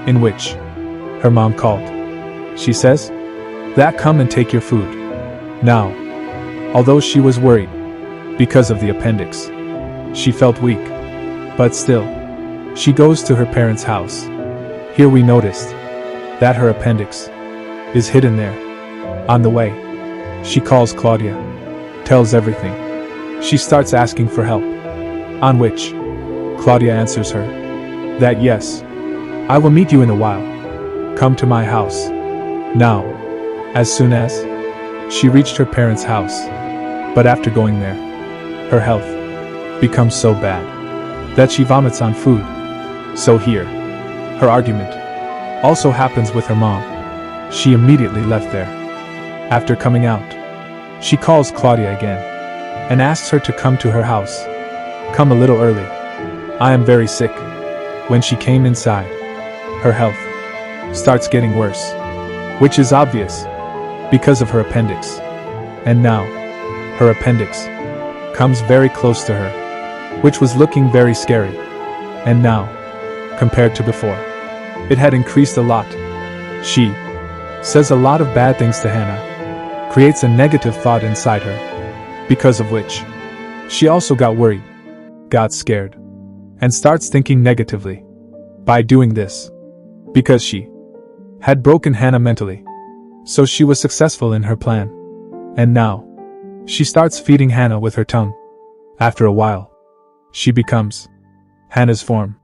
in which her mom called. She says, "That come and take your food." Now, although she was worried because of the appendix, she felt weak. But still, she goes to her parents' house. Here we noticed that her appendix is hidden there. On the way, she calls Claudia, tells everything. She starts asking for help, on which Claudia answers her that yes, I will meet you in a while. Come to my house. Now, as soon as she reached her parents' house, but after going there, her health becomes so bad that she vomits on food. So here, her argument also happens with her mom. She immediately left there. After coming out, she calls Claudia again and asks her to come to her house. Come a little early. I am very sick. When she came inside, her health starts getting worse, which is obvious because of her appendix. And now, her appendix comes very close to her, which was looking very scary. And now, compared to before, it had increased a lot. She says a lot of bad things to Hannah, creates a negative thought inside her, because of which she also got worried, got scared, and starts thinking negatively. By doing this, because she had broken Hannah mentally, so she was successful in her plan. And now, she starts feeding Hannah with her tongue. After a while, she becomes Hannah's form,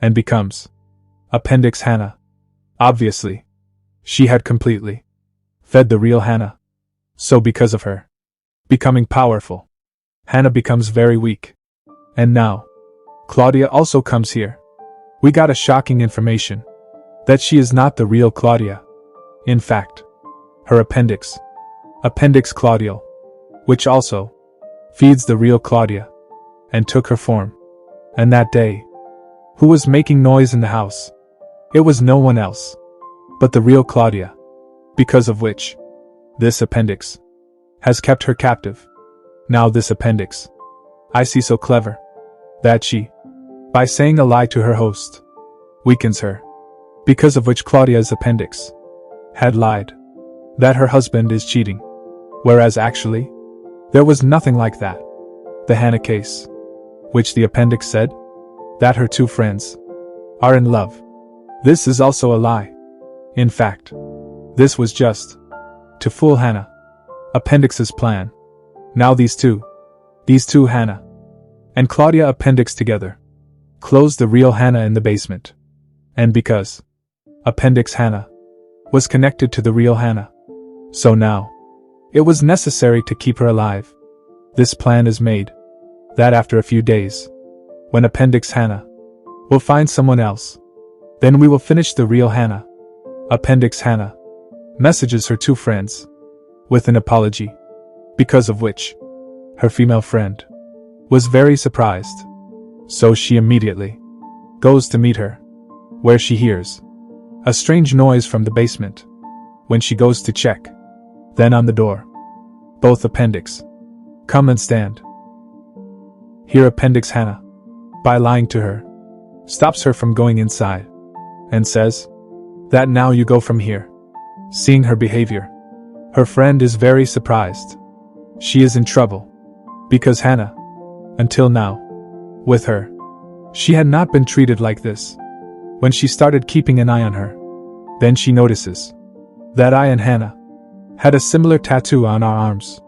and becomes Appendix Hannah. Obviously, she had completely fed the real Hannah. So because of her becoming powerful, Hannah becomes very weak. And now, Claudia also comes here. We got a shocking information that she is not the real Claudia. In fact, her appendix Claudial, which also feeds the real Claudia, and took her form. And that day, who was making noise in the house? It was no one else but the real Claudia, because of which this appendix has kept her captive. Now this appendix, I see so clever, that she, by saying a lie to her host, weakens her, because of which Claudia's appendix had lied that her husband is cheating, whereas actually, there was nothing like that. The Hannah case, which the appendix said that her two friends are in love. This is also a lie. In fact, this was just to fool Hannah. Appendix's plan. Now these two Hannah and Claudia appendix together, closed the real Hannah in the basement. And because Appendix Hannah was connected to the real Hannah, so now it was necessary to keep her alive. This plan is made that after a few days, when Appendix Hannah will find someone else, then we will finish the real Hannah. Appendix Hannah messages her two friends with an apology, because of which her female friend was very surprised. So she immediately goes to meet her, where she hears a strange noise from the basement. When she goes to check, then on the door, both appendix come and stand. Here Appendix Hannah, by lying to her, stops her from going inside, and says that now you go from here. Seeing her behavior, her friend is very surprised. She is in trouble, because Hannah, until now, with her, she had not been treated like this. When she started keeping an eye on her, then she notices that I and Hannah had a similar tattoo on our arms,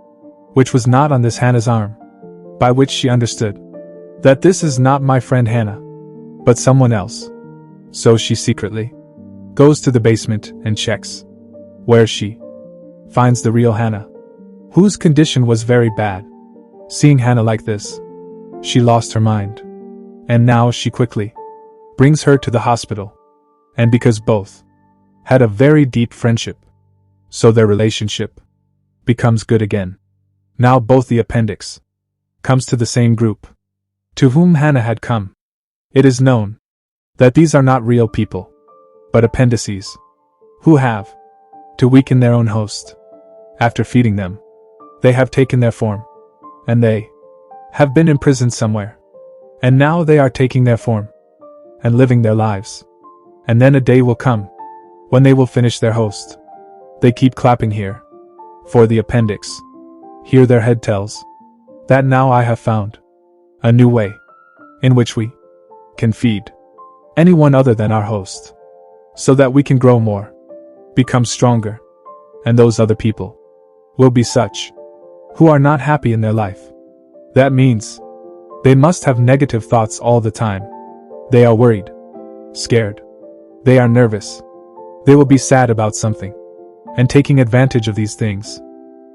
which was not on this Hannah's arm, by which she understood that this is not my friend Hannah, but someone else. So she secretly goes to the basement and checks, where she finds the real Hannah, whose condition was very bad. Seeing Hannah like this, she lost her mind, and now she quickly brings her to the hospital. And because both had a very deep friendship, so their relationship becomes good again. Now both the appendix comes to the same group to whom Hannah had come. It is known that these are not real people, but appendices, who have to weaken their own host. After feeding them, they have taken their form, and they have been imprisoned somewhere. And now they are taking their form and living their lives. And then a day will come when they will finish their host. They keep clapping here for the appendix. Here their head tells that now I have found a new way in which we can feed anyone other than our host, so that we can grow more, become stronger, and those other people will be such who are not happy in their life. That means they must have negative thoughts all the time. They are worried, scared, they are nervous, they will be sad about something, and taking advantage of these things,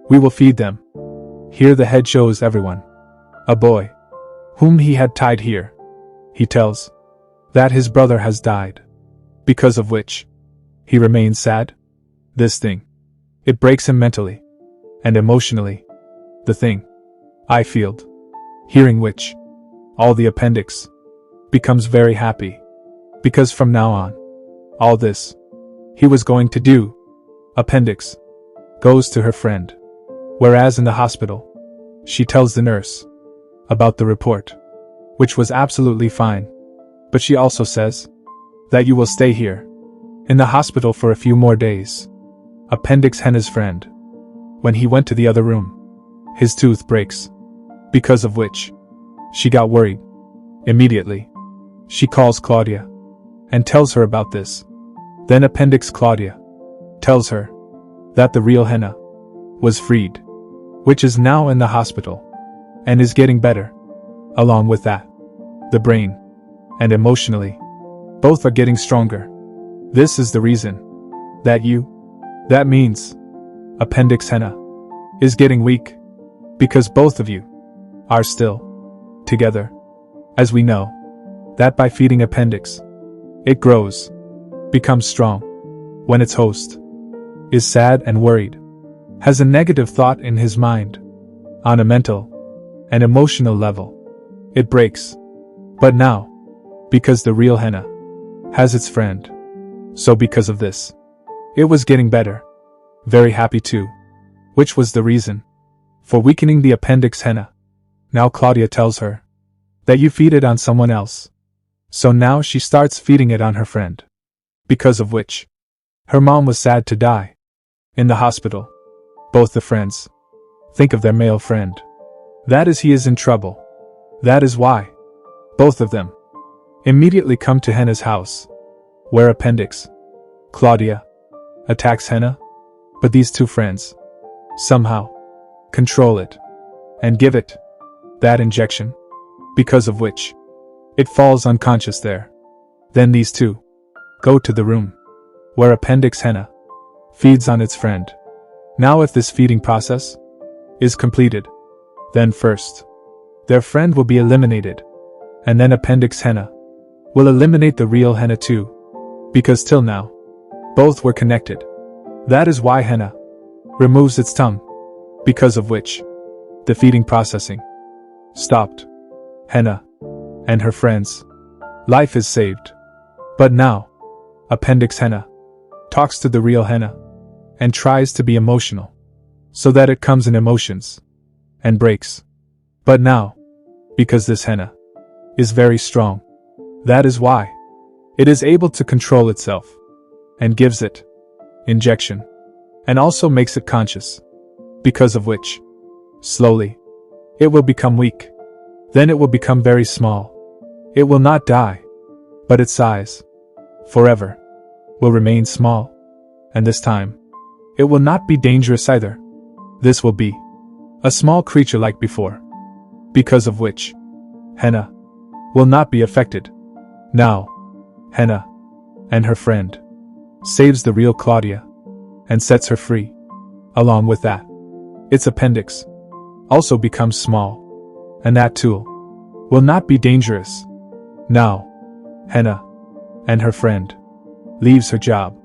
we will feed them. Here the head shows everyone a boy whom he had tied here. He tells that his brother has died, because of which he remains sad. This thing, it breaks him mentally and emotionally. The thing I feel, hearing which all the appendix becomes very happy, because from now on, all this he was going to do, appendix, goes to her friend, whereas in the hospital, she tells the nurse about the report, which was absolutely fine, but she also says that you will stay here in the hospital for a few more days. Appendix Henna's friend, when he went to the other room, his tooth breaks, because of which she got worried. Immediately, she calls Claudia and tells her about this. Then Appendix Claudia tells her that the real Henna was freed, which is now in the hospital and is getting better. Along with that, the brain and emotionally, both are getting stronger. This is the reason that means Appendix Henna is getting weak, because both of you are still together. As we know, that by feeding appendix, it grows, becomes strong. When its host is sad and worried, has a negative thought in his mind, on a mental and emotional level, it breaks. But now, because the real Henna has its friend, so because of this, it was getting better, very happy too, which was the reason for weakening the appendix Henna. Now Claudia tells her that you feed it on someone else. So now she starts feeding it on her friend, because of which her mom was sad to die in the hospital. Both the friends think of their male friend. That is, he is in trouble. That is why both of them immediately come to Henna's house, where appendix Claudia attacks Henna, but these two friends somehow control it and give it that injection, because of which it falls unconscious there. Then these two go to the room where appendix Henna feeds on its friend. Now if this feeding process is completed, then first their friend will be eliminated, and then appendix Henna will eliminate the real Henna too, because till now both were connected. That is why Henna removes its tongue, because of which the feeding processing stopped. Henna and her friends' life is saved. But now, appendix Henna talks to the real Henna and tries to be emotional, so that it comes in emotions and breaks. But now, because this Henna is very strong, that is why it is able to control itself and gives it injection and also makes it conscious, because of which slowly it will become weak. Then it will become very small. It will not die, but its size forever will remain small, and this time it will not be dangerous either. This will be a small creature like before, because of which Henna will not be affected. Now, Henna and her friend saves the real Claudia and sets her free. Along with that, its appendix also becomes small, and that tool will not be dangerous. Now, Henna and her friend leaves her job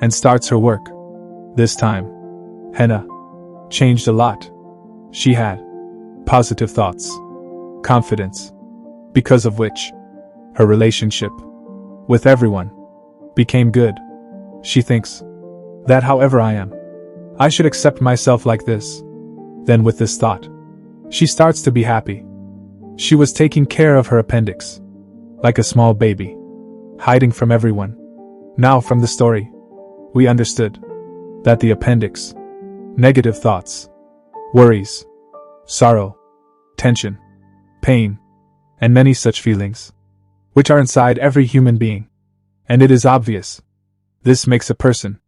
and starts her work. This time, Henna changed a lot. She had positive thoughts, confidence, because of which her relationship with everyone became good. She thinks that however I am, I should accept myself like this. Then with this thought, she starts to be happy. She was taking care of her appendix like a small baby, hiding from everyone, Now, from the story, we understood that the appendix, negative thoughts, worries, sorrow, tension, pain, and many such feelings, which are inside every human being. And it is obvious. This makes a person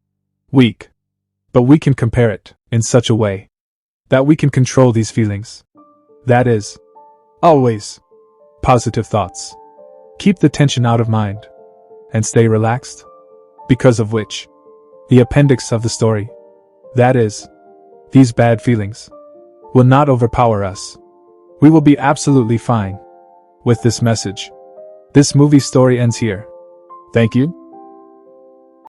weak. But we can compare it in such a way that we can control these feelings. That is, always positive thoughts. Keep the tension out of mind and stay relaxed. Because of which, the appendix of the story, that is, these bad feelings, will not overpower us. We will be absolutely fine. With this message, this movie story ends here. Thank you.